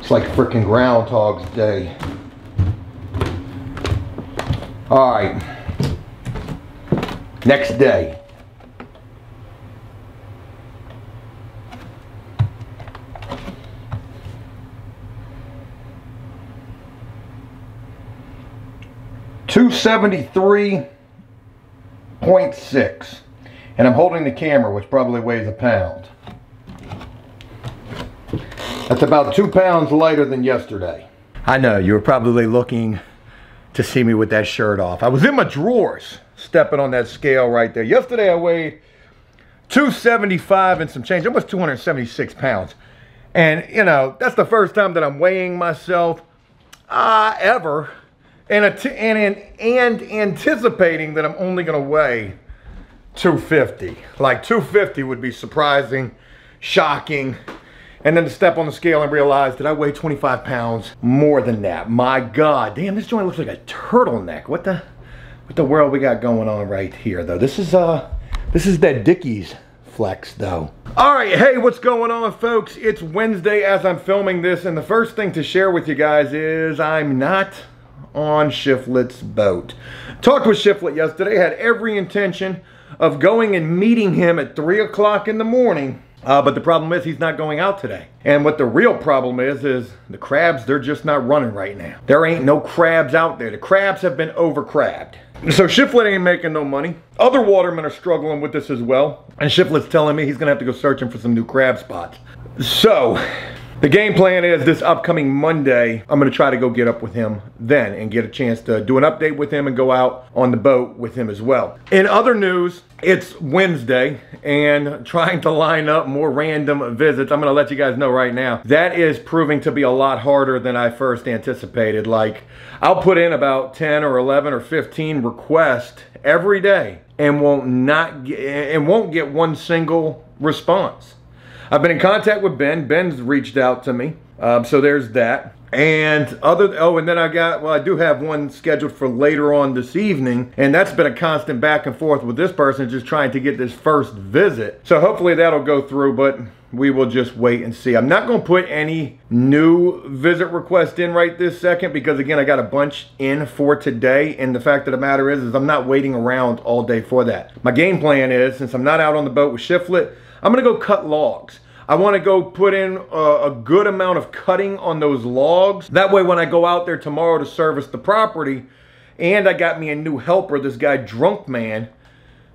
It's like freaking Groundhog's Day. All right. Next day. $273.6, and I'm holding the camera, which probably weighs a pound. That's about 2 pounds lighter than yesterday. I know, you were probably looking to see me with that shirt off. I was in my drawers, stepping on that scale right there. Yesterday I weighed 275 and some change, almost 276 pounds. And, you know, that's the first time that I'm weighing myself ever. And anticipating that I'm only gonna weigh 250. Like 250 would be surprising, shocking. And then to step on the scale and realize that I weigh 25 pounds more than that. My God, damn, this joint looks like a turtleneck. What the world we got going on right here though? This is that Dickies flex though. All right, hey, what's going on folks? It's Wednesday as I'm filming this, and the first thing to share with you guys is I'm not on Shiflet's boat. Talked with Shiflet yesterday, had every intention of going and meeting him at 3 o'clock in the morning, but the problem is he's not going out today. And what the real problem is the crabs, they're just not running right now. There ain't no crabs out there. The crabs have been over-crabbed. So Shiflet ain't making no money. Other watermen are struggling with this as well. And Shiflet's telling me he's gonna have to go searching for some new crab spots. So, the game plan is this upcoming Monday, I'm gonna try to go get up with him then and get a chance to do an update with him and go out on the boat with him as well. In other news, it's Wednesday and trying to line up more random visits. I'm gonna let you guys know right now, that is proving to be a lot harder than I first anticipated. Like, I'll put in about 10 or 11 or 15 requests every day and won't get one single response. I've been in contact with Ben. Ben's reached out to me. So there's that. And and then I do have one scheduled for later on this evening. And that's been a constant back and forth with this person just trying to get this first visit. So hopefully that'll go through, but we will just wait and see. I'm not gonna put any new visit request in right this second because again, I got a bunch in for today. And the fact of the matter is I'm not waiting around all day for that. My game plan is, since I'm not out on the boat with Shiflet, I'm gonna go cut logs. I wanna go put in a good amount of cutting on those logs. That way when I go out there tomorrow to service the property, and I got me a new helper, this guy Drunk Man,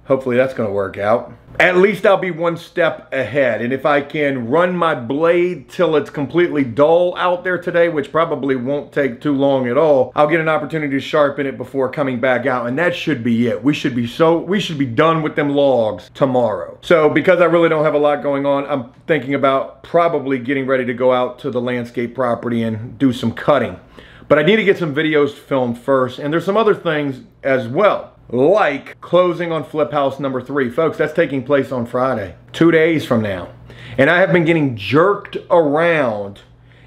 hopefully that's gonna work out. At least I'll be one step ahead. And if I can run my blade till it's completely dull out there today, which probably won't take too long at all, I'll get an opportunity to sharpen it before coming back out. And that should be it. We should be done with them logs tomorrow. So because I really don't have a lot going on, I'm thinking about probably getting ready to go out to the landscape property and do some cutting. But I need to get some videos filmed first. And there's some other things as well, like closing on Flip House number 3. Folks, that's taking place on Friday, 2 days from now. And I have been getting jerked around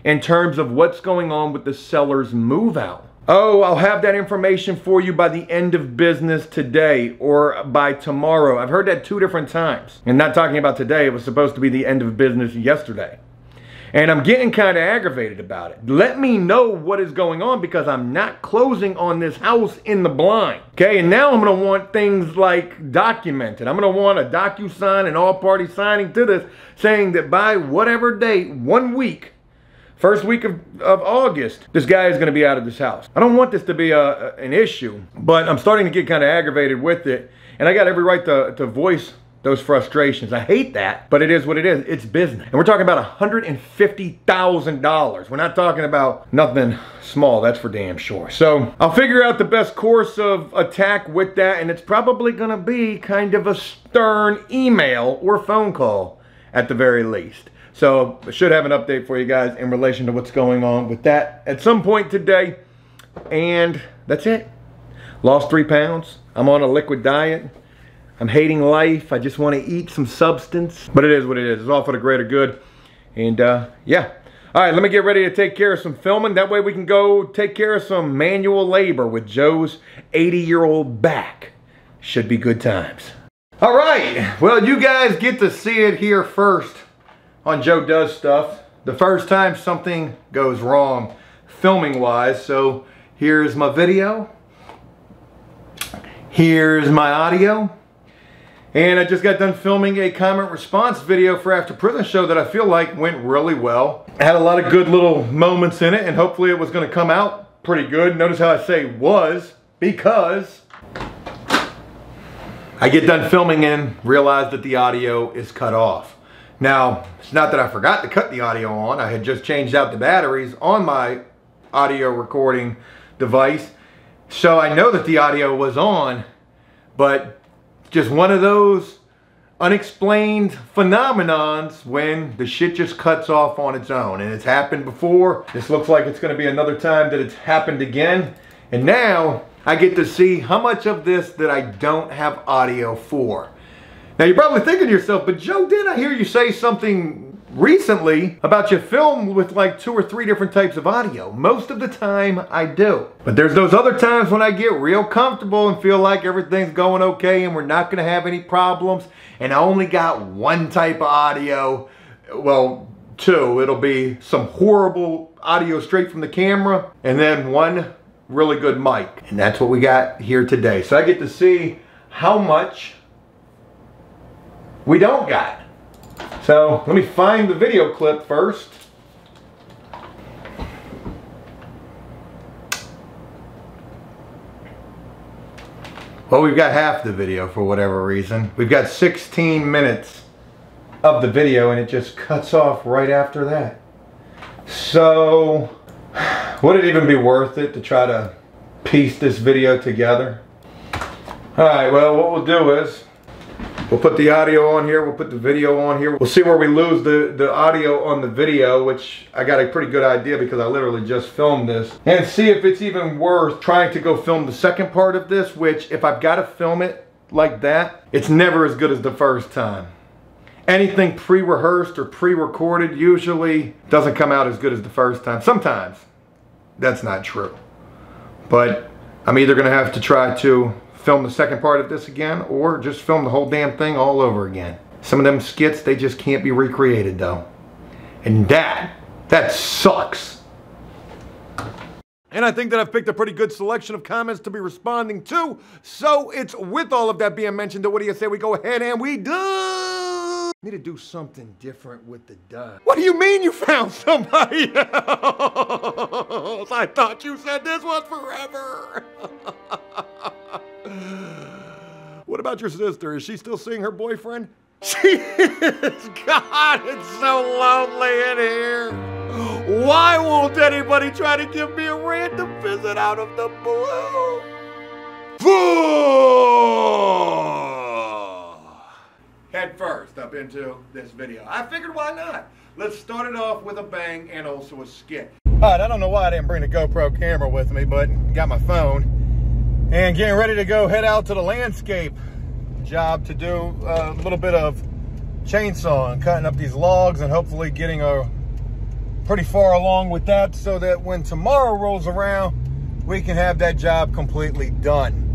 in terms of what's going on with the seller's move out. Oh, I'll have that information for you by the end of business today or by tomorrow. I've heard that 2 different times. And not talking about today, it was supposed to be the end of business yesterday. And I'm getting kind of aggravated about it. Let me know what is going on because I'm not closing on this house in the blind. Okay, and now I'm gonna want things like documented. I'm gonna want a DocuSign and all party signing to this saying that by whatever date, 1 week, first week of August, this guy is gonna be out of this house. I don't want this to be an issue, but I'm starting to get kind of aggravated with it. And I got every right to voice those frustrations. I hate that, but it is what it is. It's business. And we're talking about $150,000. We're not talking about nothing small, that's for damn sure. So I'll figure out the best course of attack with that, and it's probably gonna be kind of a stern email or phone call at the very least. So I should have an update for you guys in relation to what's going on with that at some point today. And that's it. Lost 3 pounds. I'm on a liquid diet. I'm hating life. I just want to eat some substance. But it is what it is. It's all for the greater good. And yeah. All right, let me get ready to take care of some filming. That way we can go take care of some manual labor with Joe's 80-year-old back. Should be good times. All right. Well, you guys get to see it here first on Joe Does Stuff. the first time something goes wrong filming wise. So here's my video, here's my audio, and I just got done filming a comment response video for After Prison Show that I feel like went really well. It had a lot of good little moments in it, and hopefully it was going to come out pretty good. Notice how I say was, because I get done filming and realize that the audio is cut off. Now, it's not that I forgot to cut the audio on. I had just changed out the batteries on my audio recording device. So I know that the audio was on, but just one of those unexplained phenomenons when the shit just cuts off on its own. And it's happened before. This looks like it's going to be another time that it's happened again. And now I get to see how much of this that I don't have audio for. Now you're probably thinking to yourself, but Joe, did I hear you say something recently about your film with like 2 or 3 different types of audio? Most of the time I do. But there's those other times when I get real comfortable and feel like everything's going okay and we're not going to have any problems, and I only got 1 type of audio. Well, 2. It'll be some horrible audio straight from the camera, and then 1 really good mic. And that's what we got here today. So I get to see how much we don't got. So let me find the video clip first. Well, we've got half the video for whatever reason. We've got 16 minutes of the video and it just cuts off right after that. So would it even be worth it to try to piece this video together? Alright, well, what we'll do is we'll put the audio on here, we'll put the video on here. We'll see where we lose the audio on the video, which I got a pretty good idea because I literally just filmed this. And see if it's even worth trying to go film the second part of this, which if I've got to film it like that, it's never as good as the first time. Anything pre-rehearsed or pre-recorded usually doesn't come out as good as the first time. Sometimes that's not true. But I'm either going to have to try to film the second part of this again or just film the whole damn thing all over again. Some of them skits, they just can't be recreated though. And that sucks. And I think that I've picked a pretty good selection of comments to be responding to. So it's with all of that being mentioned, what do you say we go ahead and we do? Need to do something different with the done. What do you mean you found somebody else? I thought you said this was forever. What about your sister? Is she still seeing her boyfriend? She is. God, it's so lonely in here. Why won't anybody try to give me a random visit out of the blue? Head first up into this video. I figured why not? Let's start it off with a bang and also a skit. Alright, I don't know why I didn't bring the GoPro camera with me, but got my phone. And getting ready to go head out to the landscape job to do a little bit of chainsawing, cutting up these logs, and hopefully getting pretty far along with that so that when tomorrow rolls around, we can have that job completely done.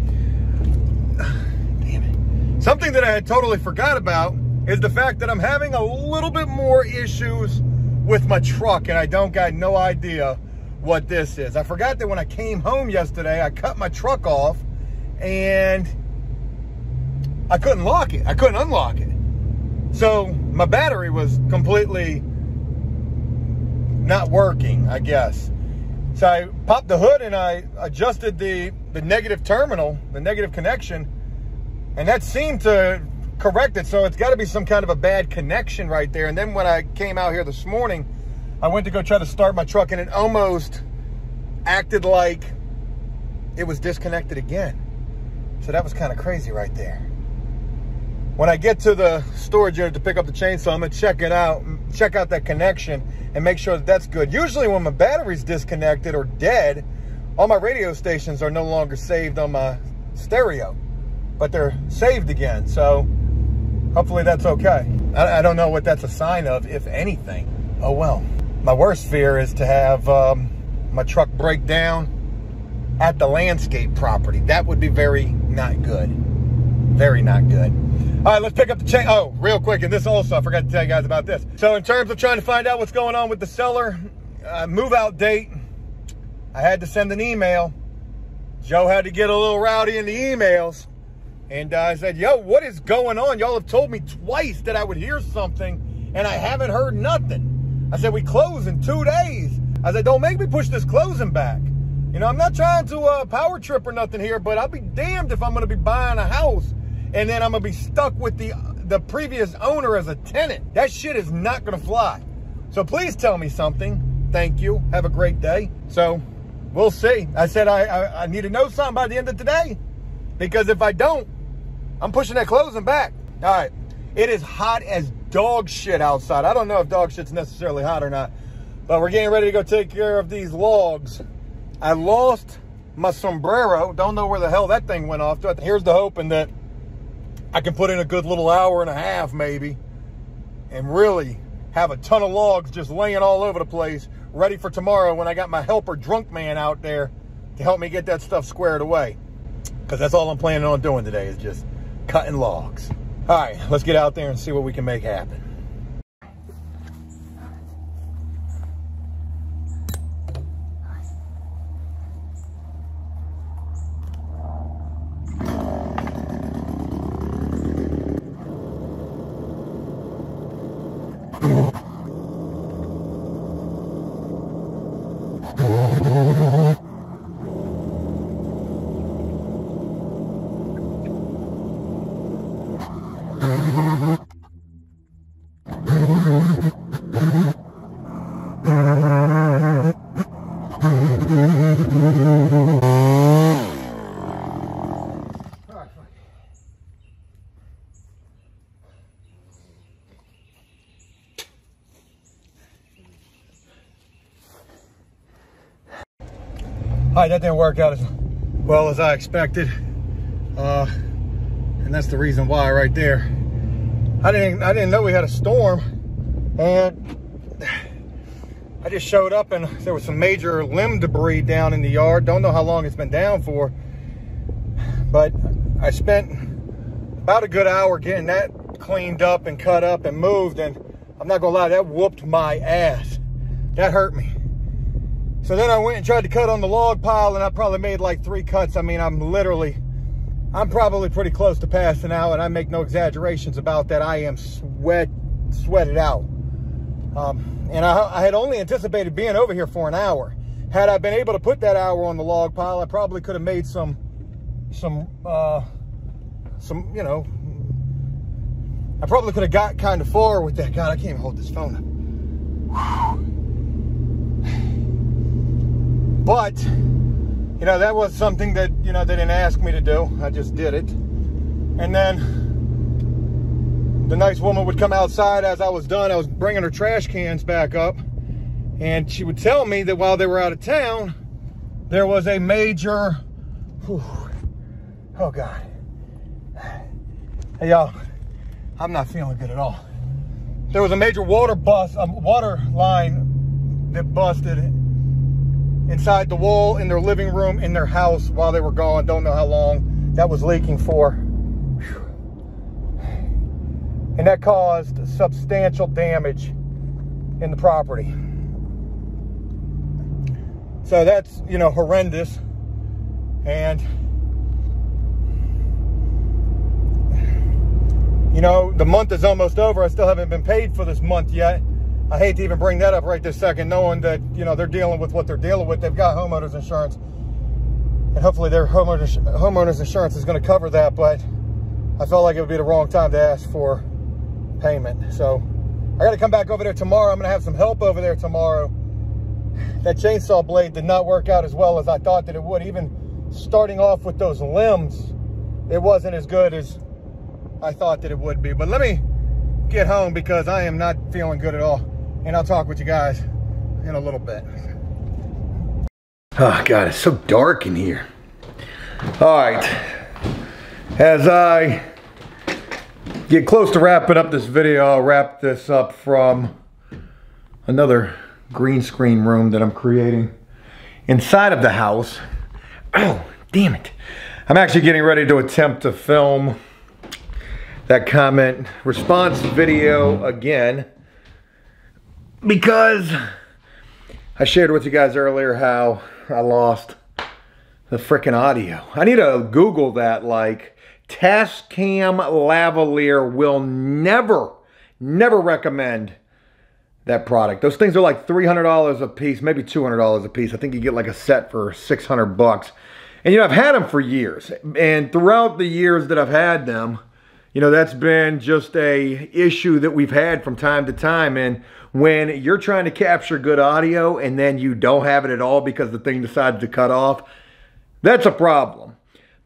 Damn it. Something that I had totally forgot about is the fact that I'm having a little bit more issues with my truck, and I don't got no idea what this is. I forgot that when I came home yesterday, I cut my truck off and I couldn't lock it. I couldn't unlock it. So my battery was completely not working, I guess. So I popped the hood and I adjusted the negative terminal, the negative connection, and that seemed to correct it. So it's got to be some kind of a bad connection right there. And then when I came out here this morning, I went to go try to start my truck and it almost acted like it was disconnected again. So that was kind of crazy right there. When I get to the storage unit to pick up the chainsaw, I'm gonna check it out, check out that connection and make sure that that's good. Usually when my battery's disconnected or dead, all my radio stations are no longer saved on my stereo, but they're saved again. So hopefully that's okay. I don't know what that's a sign of, if anything. Oh well. My worst fear is to have my truck break down at the landscape property. That would be very not good. Very not good. All right, let's pick up the chain. Oh, real quick, and this also, I forgot to tell you guys about this. So in terms of trying to find out what's going on with the seller, move out date, I had to send an email. Joe had to get a little rowdy in the emails. And I said, yo, what is going on? Y'all have told me twice that I would hear something, and I haven't heard nothing. I said, we close in 2 days. I said, don't make me push this closing back. You know, I'm not trying to power trip or nothing here, but I'll be damned if I'm going to be buying a house and then I'm going to be stuck with the previous owner as a tenant. That shit is not going to fly. So please tell me something. Thank you. Have a great day. So we'll see. I said I need to know something by the end of today, because if I don't, I'm pushing that closing back. All right. It is hot as dog shit outside. I don't know if dog shit's necessarily hot or not, but we're getting ready to go take care of these logs. I lost my sombrero. Don't know where the hell that thing went off to. Here's the hoping that I can put in a good little hour and a half maybe and really have a ton of logs just laying all over the place, ready for tomorrow when I got my helper drunk man out there to help me get that stuff squared away. Because that's all I'm planning on doing today, is just cutting logs. All right, let's get out there and see what we can make happen. All right, that didn't work out as well as I expected, and that's the reason why right there. I didn't know we had a storm, and I just showed up and there was some major limb debris down in the yard. Don't know how long it's been down for, but I spent about a good hour getting that cleaned up and cut up and moved, and I'm not gonna lie, that whooped my ass. That hurt me. So then I went and tried to cut on the log pile, and I probably made like 3 cuts. I mean, I'm probably pretty close to passing out, and I make no exaggerations about that. I am sweated out. And I had only anticipated being over here for an hour. Had I been able to put that hour on the log pile, I probably could have made some, you know, I probably could have got kind of far with that. God, I can't even hold this phone up. Whew. But, you know, that was something that, you know, they didn't ask me to do. I just did it. And then the nice woman would come outside as I was done. I was bringing her trash cans back up. And she would tell me that while they were out of town, there was a major, oh God. Hey, y'all, I'm not feeling good at all. There was a major water line that busted inside the wall in their living room in their house while they were gone. Don't know how long that was leaking for. And that caused substantial damage in the property. So that's, you know, horrendous. And, you know, the month is almost over. I still haven't been paid for this month yet. I hate to even bring that up right this second, knowing that, you know, they're dealing with what they're dealing with. They've got homeowners insurance, and hopefully their homeowners insurance is going to cover that, but I felt like it would be the wrong time to ask for payment. So I got to come back over there tomorrow. I'm going to have some help over there tomorrow. That chainsaw blade did not work out as well as I thought that it would. Even starting off with those limbs, it wasn't as good as I thought that it would be. But let me get home because I am not feeling good at all. And I'll talk with you guys in a little bit. Oh God, it's so dark in here. All right, as I get close to wrapping up this video, I'll wrap this up from another green screen room that I'm creating inside of the house. Oh, damn it. I'm actually getting ready to attempt to film that comment response video again because I shared with you guys earlier how I lost the freaking audio. I need to Google that, like, Tascam lavalier will never recommend that product. Those things are like $300 a piece, maybe $200 a piece. I think you get like a set for 600 bucks. And you know, I've had them for years. And throughout the years that I've had them, you know, that's been just a issue that we've had from time to time. And when you're trying to capture good audio and then you don't have it at all because the thing decides to cut off, that's a problem.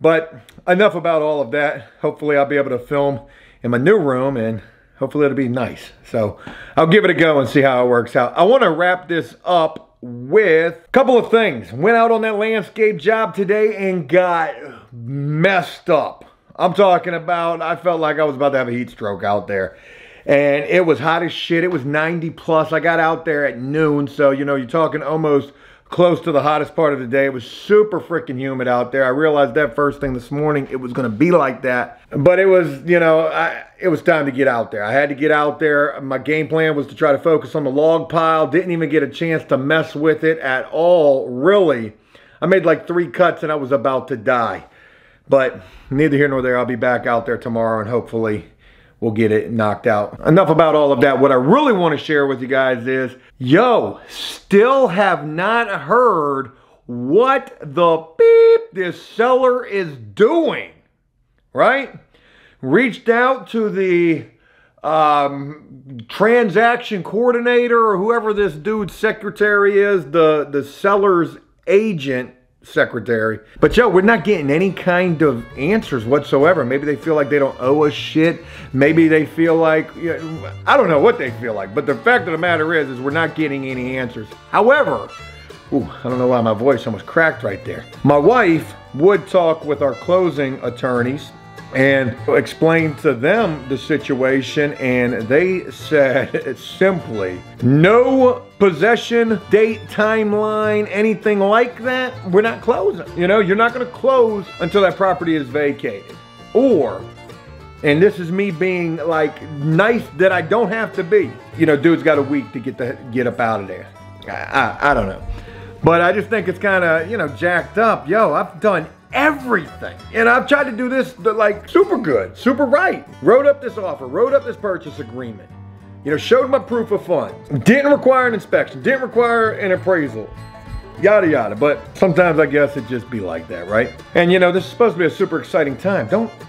But enough about all of that. Hopefully I'll be able to film in my new room and hopefully it'll be nice. So I'll give it a go and see how it works out. I want to wrap this up with a couple of things. Went out on that landscape job today and got messed up. I'm talking about, I felt like I was about to have a heat stroke out there. And it was hot as shit. It was 90 plus. I got out there at noon. So, you know, you're talking almost close to the hottest part of the day. It was super freaking humid out there. I realized that first thing this morning, it was going to be like that. But it was, you know, it was time to get out there. I had to get out there. My game plan was to try to focus on the log pile. Didn't even get a chance to mess with it at all, really. I made like 3 cuts and I was about to die. But neither here nor there. I'll be back out there tomorrow and hopefully we'll get it knocked out. Enough about all of that. What I really want to share with you guys is, yo, still have not heard what the beep this seller is doing, right? Reached out to the transaction coordinator or whoever this dude's secretary is, the seller's agent secretary. But yo, we're not getting any kind of answers whatsoever. Maybe they feel like they don't owe us shit. Maybe they feel like, I don't know what they feel like. But the fact of the matter is we're not getting any answers. However, I don't know why my voice almost cracked right there. My wife would talk with our closing attorneys and explain to them the situation, and they said simply, no possession, date, timeline, anything like that. We're not closing. You know, you're not going to close until that property is vacated. Or, and this is me being like nice that I don't have to be, you know, dude's got a week to get up out of there. I don't know. But I just think it's kind of, you know, jacked up. Yo, I've done everything. And I've tried to do this like super good, super right. Wrote up this offer, wrote up this purchase agreement. You know, showed my proof of funds. Didn't require an inspection, didn't require an appraisal. Yada yada. But sometimes I guess it just be like that, right? And you know, this is supposed to be a super exciting time.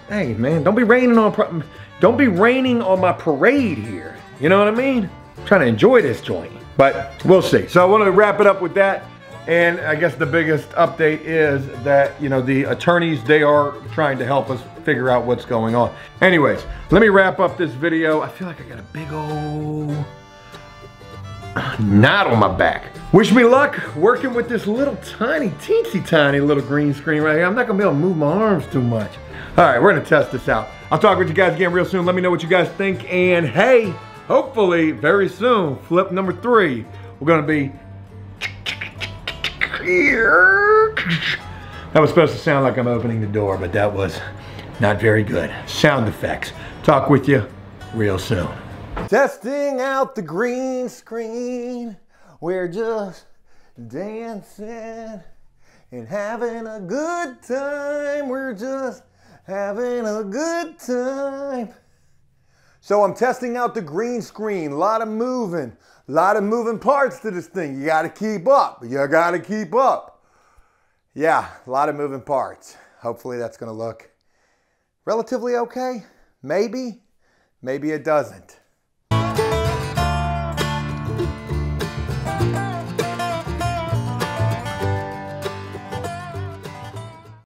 Hey man, don't be raining on my parade here. You know what I mean? I'm trying to enjoy this joint. But we'll see. So I want to wrap it up with that. And I guess the biggest update is that, you know, the attorneys, they are trying to help us figure out what's going on. Anyways, let me wrap up this video. I feel like I got a big old knot on my back. Wish me luck working with this little tiny, teensy tiny little green screen right here. I'm not gonna be able to move my arms too much. All right, we're gonna test this out. I'll talk with you guys again real soon. Let me know what you guys think. And hey, hopefully very soon, flip number 3, we're gonna be that was supposed to sound like I'm opening the door, but that was not very good. Sound effects. Talk with you real soon. Testing out the green screen. We're just dancing and having a good time. We're just having a good time. So I'm testing out the green screen. A lot of moving parts to this thing. You gotta keep up. Yeah, a lot of moving parts. Hopefully that's gonna look relatively okay. Maybe it doesn't.